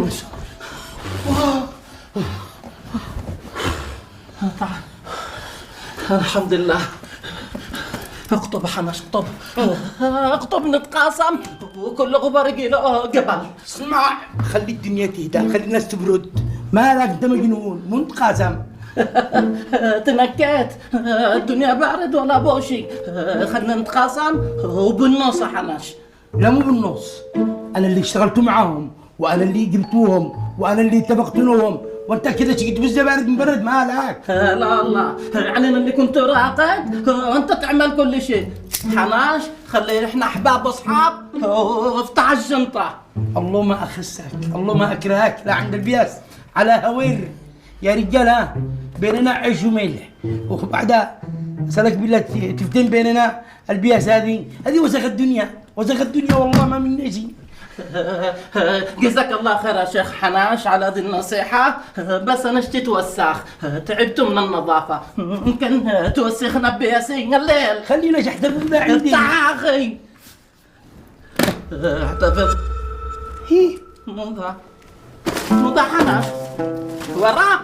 امس. تعال. الحمد لله. اقطب حناش اقطب. اقطب نتقاسم وكل غبار يجي له قبل. اسمع، خلي الدنيا تهدى، خلي الناس تبرد. مالك انت مجنون؟ مو نتقاسم. تنكيت، الدنيا بارد ولا بوشي. خلنا نتقاسم وبالنص حناش. لا مو بالنص، انا اللي اشتغلت معاهم وانا اللي جبتوهم وانا اللي اتفقت لهم، وانت كذا شقيت بالزبارد مبرد. مالك؟ لا الله، يعني أنا اللي كنت راقد وانت تعمل كل شيء. حناش خلي احنا احباب واصحاب وافتح الجنطه. الله ما اخسك، الله ما اكرهك. لا عند البياس على هوير يا رجال. ها بيننا عيش وملح، وبعدها سلك بالله تفتن بيننا البياس. هذه وسخ الدنيا، وسخ الدنيا والله ما من شيء. جزاك الله خير يا شيخ حناش على هذه النصيحة، بس أنا اشتي توسخ، تعبت من النظافة، يمكن توسخنا بياسين الليل. خلينا احتفظ عندي. تعاخي احتفظ. هي مضى حناش وراك.